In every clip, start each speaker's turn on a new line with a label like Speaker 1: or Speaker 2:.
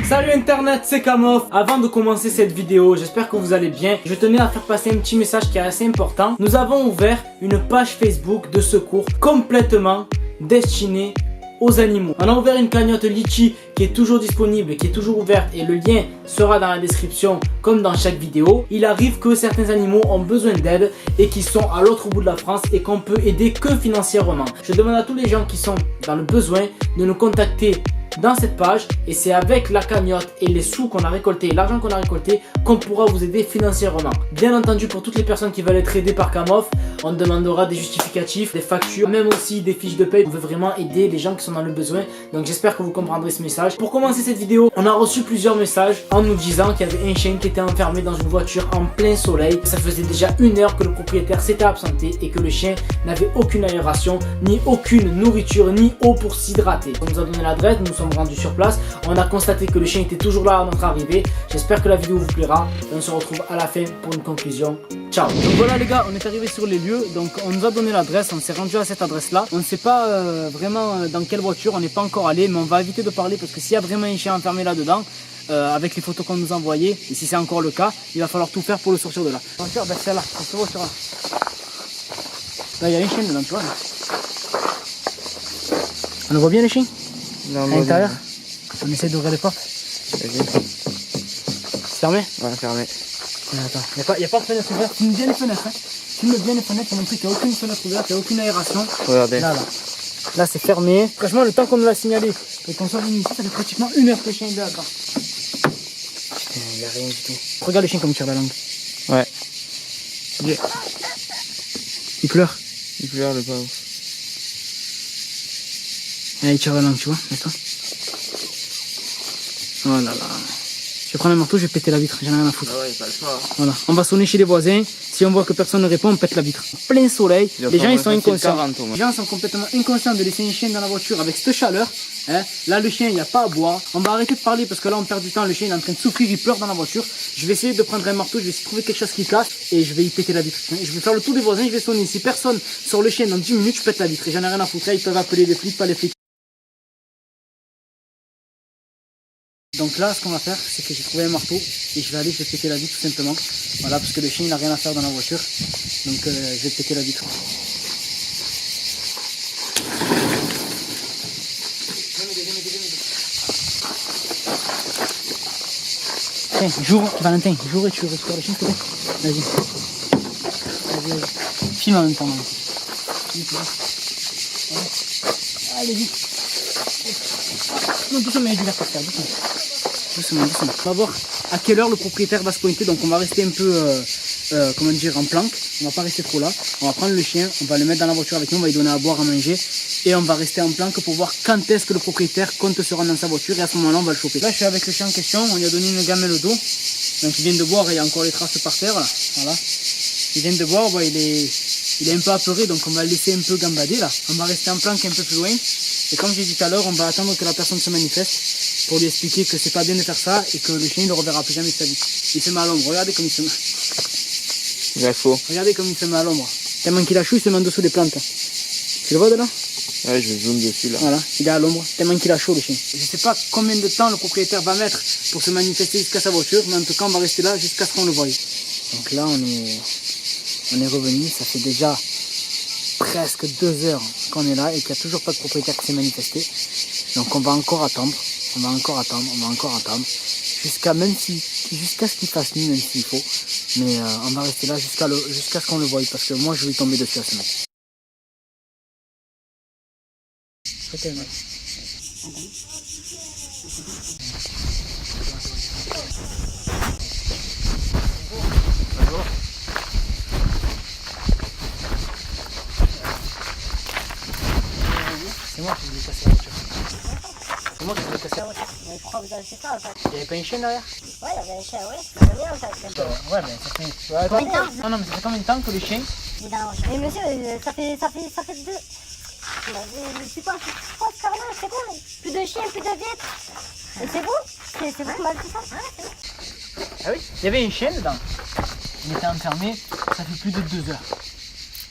Speaker 1: Salut internet, c'est Kamof. Avant de commencer cette vidéo, j'espère que vous allez bien. Je tenais à faire passer un petit message qui est assez important. Nous avons ouvert une page Facebook de secours complètement destinée aux animaux. On a ouvert une cagnotte Litchi qui est toujours disponible, qui est toujours ouverte et le lien sera dans la description comme dans chaque vidéo. Il arrive que certains animaux ont besoin d'aide et qui sont à l'autre bout de la France et qu'on peut aider que financièrement. Je demande à tous les gens qui sont dans le besoin de nous contacter dans cette page et c'est avec la cagnotte et les sous qu'on a récolté, l'argent qu'on a récolté, qu'on pourra vous aider financièrement. Bien entendu, pour toutes les personnes qui veulent être aidées par Kamof, on demandera des justificatifs, des factures, même aussi des fiches de paie. On veut vraiment aider les gens qui sont dans le besoin, donc j'espère que vous comprendrez ce message. Pour commencer cette vidéo, on a reçu plusieurs messages en nous disant qu'il y avait un chien qui était enfermé dans une voiture en plein soleil. Ça faisait déjà 1 heure que le propriétaire s'était absenté et que le chien n'avait aucune aération, ni aucune nourriture, ni eau pour s'hydrater. On nous a donné l'adresse, nous sommes rendus sur place, on a constaté que le chien était toujours là à notre arrivée. J'espère que la vidéo vous plaira et on se retrouve à la fin pour une conclusion. Ciao. Donc voilà les gars, on est arrivé sur les lieux, donc on nous a donné l'adresse, on s'est rendu à cette adresse là. On ne sait pas vraiment dans quelle voiture, on n'est pas encore allé, mais on va éviter de parler parce que s'il y a vraiment un chien enfermé là dedans, avec les photos qu'on nous a envoyées, et si c'est encore le cas, il va falloir tout faire pour le sortir de là. La voiture, ben c'est là, c'est cette voiture là. Là il y a un chien dedans, tu vois. Là. On le voit bien les chiens?
Speaker 2: Non,
Speaker 1: à l'intérieur. On essaie d'ouvrir les portes.
Speaker 2: C'est
Speaker 1: fermé?
Speaker 2: Ouais, fermé.
Speaker 1: Attends, il n'y a pas de fenêtre ouverte. Filme bien les fenêtres. Hein. Filme bien les fenêtres pour montrer qu'il n'y a aucune fenêtre ouverte, il n'y a aucune aération.
Speaker 2: Regardez.
Speaker 1: Là c'est fermé. Franchement, le temps qu'on nous l'a signalé et qu'on soit venu ici, ça fait pratiquement 1 heure que le chien est là-dedans. Putain, il n'y a rien du tout. Regarde le chien comme il tire la langue.
Speaker 2: Ouais.
Speaker 1: Il pleure.
Speaker 2: Il pleure le pauvre.
Speaker 1: Il tire la langue, tu vois, attends. Oh là là. Je vais prendre un marteau, je vais péter la vitre, j'en ai rien à foutre.
Speaker 2: Ah ouais, pas le choix.
Speaker 1: Voilà, on va sonner chez les voisins. Si on voit que personne ne répond, on pète la vitre. Plein soleil, les gens ils sont inconscients. Les gens sont complètement inconscients de laisser un chien dans la voiture avec cette chaleur. Hein. Là, le chien, il n'y a pas à boire. On va arrêter de parler parce que là, on perd du temps. Le chien il est en train de souffrir, il pleure dans la voiture. Je vais essayer de prendre un marteau, je vais essayer de trouver quelque chose qui casse et je vais y péter la vitre. Je vais faire le tour des voisins, je vais sonner. Si personne sort le chien dans 10 minutes, je pète la vitre. Et j'en ai rien à foutre. Là, ils peuvent appeler les flics, pas les flics. Donc là, ce qu'on va faire, c'est que j'ai trouvé un marteau et je vais péter la vitre tout simplement. Voilà, parce que le chien il n'a rien à faire dans la voiture. Donc je vais péter la vitre. Tiens, j'ouvre, Valentin, j'ouvre et tu récupères le chien, s'il te plaît. Vas-y. Vas-y. Filme en même temps. Allez, vite. Non, doucement, il y a du verre par terre, doucement. Doucement. On va voir à quelle heure le propriétaire va se pointer. Donc on va rester un peu, comment dire, en planque. On va pas rester trop là. On va prendre le chien, on va le mettre dans la voiture avec nous, on va lui donner à boire, à manger. Et on va rester en planque pour voir quand est-ce que le propriétaire compte se rendre dans sa voiture. Et à ce moment-là, on va le choper. Là, je suis avec le chien en question. On lui a donné une gamelle d'eau. Donc il vient de boire et il y a encore les traces par terre. Là. Voilà. Il vient de boire, bon, il est un peu apeuré. Donc on va le laisser un peu gambader là. On va rester en planque un peu plus loin. Et comme j'ai dit tout à l'heure, on va attendre que la personne se manifeste pour lui expliquer que c'est pas bien de faire ça et que le chien ne le reverra plus jamais de sa vie. Il se met à l'ombre, regardez comme il se met.
Speaker 2: Il a chaud.
Speaker 1: Regardez comme il se met à l'ombre. Tellement qu'il a chaud, il se met en dessous des plantes. Tu le vois de là?
Speaker 2: Ouais, je zoome dessus là.
Speaker 1: Voilà, il est à l'ombre, tellement qu'il a chaud le chien. Je sais pas combien de temps le propriétaire va mettre pour se manifester jusqu'à sa voiture, mais en tout cas on va rester là jusqu'à ce qu'on le voie. Donc là on est revenu, ça fait déjà presque 2 heures qu'on est là et qu'il n'y a toujours pas de propriétaire qui s'est manifesté. Donc on va encore attendre, jusqu'à ce qu'il fasse nuit, même s'il faut. Mais on va rester là jusqu'à ce qu'on le voie, parce que moi je vais tomber dessus à ce mec. C'est moi qui voulais casser la voiture. C'est moi qui voulais casser la voiture.
Speaker 3: Mais pourquoi vous avez fait ça en fait?
Speaker 1: Il n'y avait pas une chaîne derrière?
Speaker 3: Ouais, il y avait un chien, oui. Il y avait bien en fait.
Speaker 1: Ouais, mais ça fait... Ouais,
Speaker 3: Combien de temps?
Speaker 1: Non, mais ça fait combien de temps que le chien...
Speaker 3: Mais monsieur, ça fait 2... C'est quoi ce carnet? C'est quoi? Plus de chiens, plus de vitres. Et c'est vous? C'est vous qui m'avez fait ça?
Speaker 1: Ah oui? Il y avait une chaîne dedans. Il était enfermé, ça fait plus de 2 heures.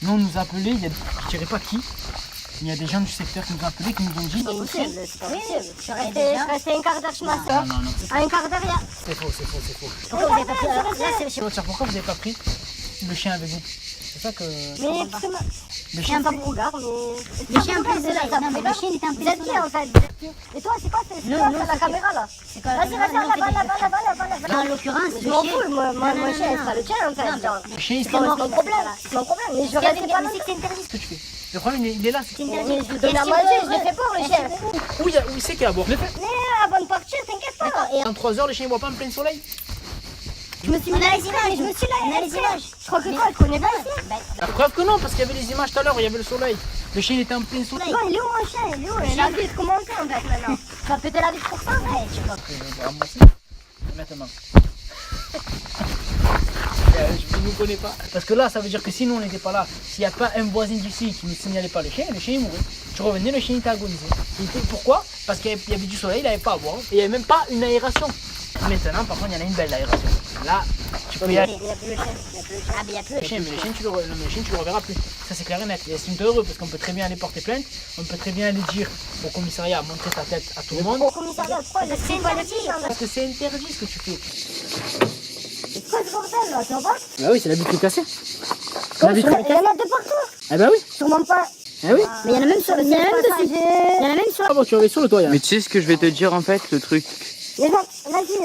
Speaker 1: Nous on nous a appelé, je dirais pas qui, Il y a des gens du secteur qui nous ont appelés, qui nous ont dit...
Speaker 3: C'est possible, c'est pas possible. Je suis restée un quart d'heure chez ma soeur.
Speaker 1: Non, non,
Speaker 3: Un quart d'heure, là.
Speaker 1: c'est faux, c'est faux, c'est faux.
Speaker 3: Pourquoi vous avez pas pris alors là, c'est chez
Speaker 1: Pourquoi vous n'avez pas pris le chien avec vous? C'est ça que...
Speaker 3: Mais parce que
Speaker 1: Le
Speaker 3: chien
Speaker 1: chien...
Speaker 3: pas pour regard, mais. Le chien en plus de là, non, mais le chien il était un peu. Vous êtes qui en fait? Et toi, c'est quoi la caméra là? C'est quoi la caméra? Vas-y, là-bas. En l'occurrence, je m'en fous, mon chien, c'est pas le tien en fait.
Speaker 1: Le chien, il
Speaker 3: C'est mon problème, c'est mon problème. Mais je vais rester pas là. C'est interdit.
Speaker 1: ce que tu fais. Le problème, il est là.
Speaker 3: C'est interdit. Je donne à manger, je l'ai fait pour le chien.
Speaker 1: Où c'est qu'il y a à boire?
Speaker 3: Mais avant de partir, t'inquiète pas.
Speaker 1: En 3 heures, le chien ne boit pas en plein soleil?
Speaker 3: Je me suis mis les images, je me suis là, on a les images. Je crois que toi, elle connaît pas ici.
Speaker 1: La preuve que non, parce qu'il y avait les images tout à l'heure, il y avait le soleil. Le chien il était en plein soleil.
Speaker 3: Non, il est où mon chien? Il est où? Il a envie de commenter en fait maintenant. Tu vas péter la vie pour ça, ouais, je sais pas.
Speaker 1: Maintenant. Je ne nous connais pas. Parce que là, ça veut dire que si nous on n'était pas là, s'il n'y a pas un voisin d'ici qui ne signalait pas le chien il mourait. Tu revenais, le chien était agonisé. Pourquoi? Parce qu'il y avait du soleil, il n'avait pas à boire. Et il n'y avait même pas une aération. Maintenant, par contre, il y en a une belle aération. Là, tu peux y aller.
Speaker 3: Il n'y a plus le chien. Ah, mais il n'y a plus
Speaker 1: Le chien, mais le chien, tu le reverras plus. Ça, c'est clair et net. Et estime heureux parce qu'on peut très bien aller porter plainte. On peut très bien aller dire au commissariat, montrer ta tête à tout le monde.
Speaker 3: Au commissariat, pourquoi? C'est interdit.
Speaker 1: Parce que c'est interdit ce que tu fais.
Speaker 3: C'est quoi ce bordel là? Tu vois pas?
Speaker 1: Bah oui, c'est la vitre cassée.
Speaker 3: Il y en a de partout.
Speaker 1: Ah bah oui.
Speaker 3: Sûrement pas.
Speaker 1: Ah oui.
Speaker 3: Mais il y en a même sur le. Il y en a même dessus. Il y en a même sur.
Speaker 1: Ah bon, tu avais sur le toit,
Speaker 2: Mais tu sais ce que je vais te dire en fait, le truc.
Speaker 3: Vas-y.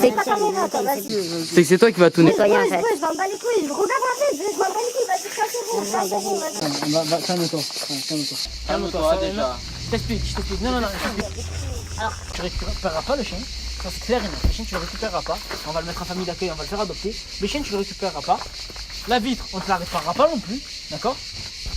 Speaker 3: C'est pas caméra, toi, vas-y.
Speaker 2: C'est que c'est toi qui vas tout nettoyer.
Speaker 3: Je m'en bats les couilles. Regarde la tête, je m'en bats les couilles. Vas-y, cassez-vous.
Speaker 1: Calme-toi. Calme-toi. Je t'explique. Non. Alors, tu récupéreras pas le chien. Ça c'est clair et net. Le chien, tu le récupéreras pas. On va le mettre en famille d'accueil, on va le faire adopter. Le chien, tu le récupéreras pas. La vitre, on te la réparera pas non plus. D'accord?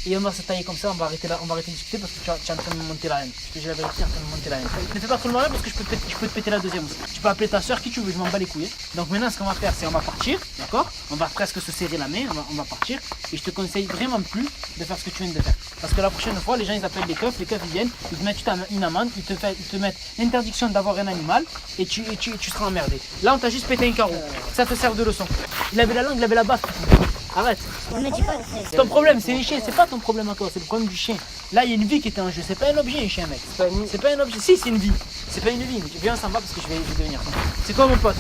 Speaker 1: Et on va se tailler comme ça, on va arrêter de discuter parce que tu es en train de me monter la haine. Je te dis la vérité, tu es en train de me monter la haine. Ne fais pas trop le malin parce que je peux te péter la deuxième aussi. Tu peux appeler ta soeur qui tu veux, je m'en bats les couilles. Donc maintenant, ce qu'on va faire, c'est on va partir, d'accord? On va presque se serrer la main, on va partir. Et je te conseille vraiment plus de faire ce que tu viens de faire. Parce que la prochaine fois, les gens ils appellent les keufs ils viennent, ils te mettent une amende, ils te mettent l'interdiction d'avoir un animal et tu seras emmerdé. Là, on t'a juste pété un carreau. Ça te sert de leçon. Il avait la langue, il avait la baffe. Arrête.
Speaker 3: Ne dis pas.
Speaker 1: Ton problème, c'est les chiens, c'est pas ton problème à toi, c'est le problème du chien. Là, il y a une vie qui est en jeu, c'est pas un objet, un chien, mec. C'est pas un objet, si, c'est une vie. C'est pas une vie. Viens, on s'en va parce que je vais devenir. C'est quoi, mon pote?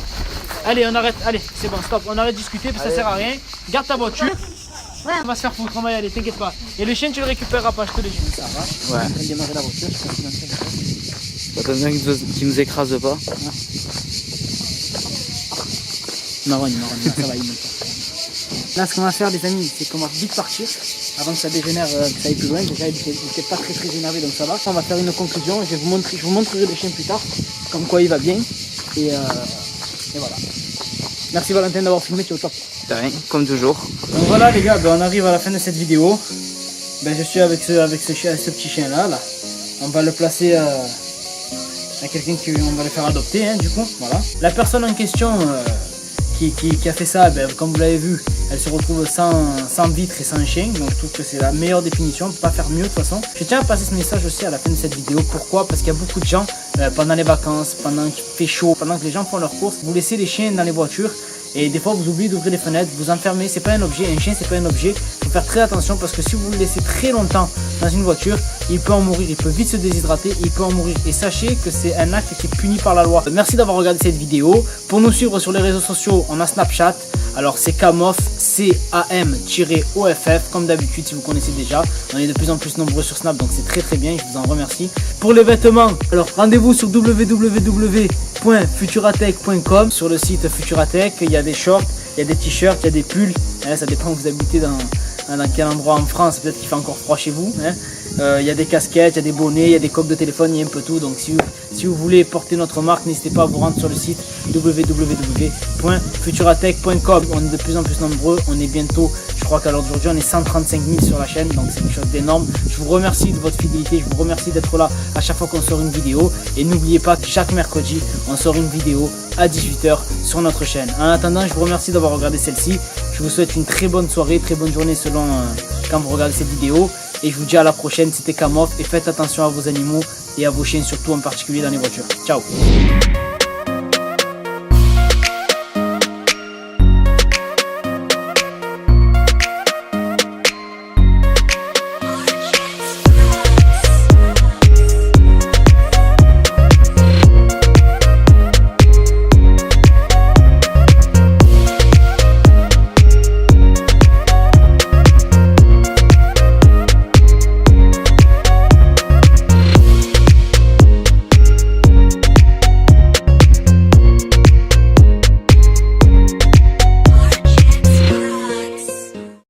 Speaker 1: Allez, on arrête, allez, c'est bon, stop, on arrête de discuter, parce que ça sert à rien. Garde ta voiture. Ouais, on va se faire foutre, on va y aller, t'inquiète pas. Et le chien, tu le récupéreras pas, je te le dis. Ça va.
Speaker 2: Ouais.
Speaker 1: On va démarrer la voiture, je continue dans le
Speaker 2: Attends bien qu'il nous écrase pas.
Speaker 1: Non, ça va, il monte. Là, ce qu'on va faire, les amis, c'est qu'on va vite partir avant que ça dégénère, que ça aille plus loin. Déjà, il n'était pas très énervé, donc ça va. On va faire une conclusion. Je vous montrerai le chien plus tard, comme quoi il va bien. Et voilà. Merci Valentin d'avoir filmé, tu es au top.
Speaker 2: De rien, comme toujours.
Speaker 1: Donc voilà les gars, on arrive à la fin de cette vidéo. Je suis avec ce petit chien là. On va le placer à quelqu'un on va le faire adopter, hein, du coup. Voilà. La personne en question qui a fait ça, comme vous l'avez vu, elle se retrouve sans vitre et sans chien. Donc je trouve que c'est la meilleure définition, on ne peut pas faire mieux de toute façon. Je tiens à passer ce message aussi à la fin de cette vidéo. Pourquoi? Parce qu'il y a beaucoup de gens, pendant les vacances, pendant qu'il fait chaud, pendant que les gens font leurs courses, vous laissez les chiens dans les voitures. Et des fois vous oubliez d'ouvrir les fenêtres, vous enfermez, c'est pas un objet, un chien c'est pas un objet. Il faut faire très attention parce que si vous le laissez très longtemps dans une voiture, il peut en mourir, il peut vite se déshydrater, il peut en mourir. Et sachez que c'est un acte qui est puni par la loi. Merci d'avoir regardé cette vidéo. Pour nous suivre sur les réseaux sociaux, on a Snapchat. Alors c'est Camoff, CAM-OFF, comme d'habitude si vous connaissez déjà. On est de plus en plus nombreux sur Snap, donc c'est très bien, je vous en remercie. Pour les vêtements, alors rendez-vous sur www.futuratech.com. Sur le site Futuratech, il y a des shorts, il y a des t-shirts, il y a des pulls. Ça dépend où vous habitez dans quel endroit en France, peut-être qu'il fait encore froid chez vous. Il y a des casquettes, il y a des bonnets, il y a des coques de téléphone, il y a un peu tout. Donc si vous voulez porter notre marque, n'hésitez pas à vous rendre sur le site www.futuratech.com. On est de plus en plus nombreux, on est bientôt, je crois qu'à l'heure d'aujourd'hui on est 135 000 sur la chaîne, donc c'est quelque chose d'énorme. Je vous remercie de votre fidélité, je vous remercie d'être là à chaque fois qu'on sort une vidéo. Et n'oubliez pas que chaque mercredi, on sort une vidéo à 18 h sur notre chaîne. En attendant, je vous remercie d'avoir regardé celle-ci. Je vous souhaite une très bonne soirée, très bonne journée selon quand vous regardez cette vidéo. Et je vous dis à la prochaine, c'était Camoff. Et faites attention à vos animaux et à vos chiens, surtout en particulier dans les voitures. Ciao.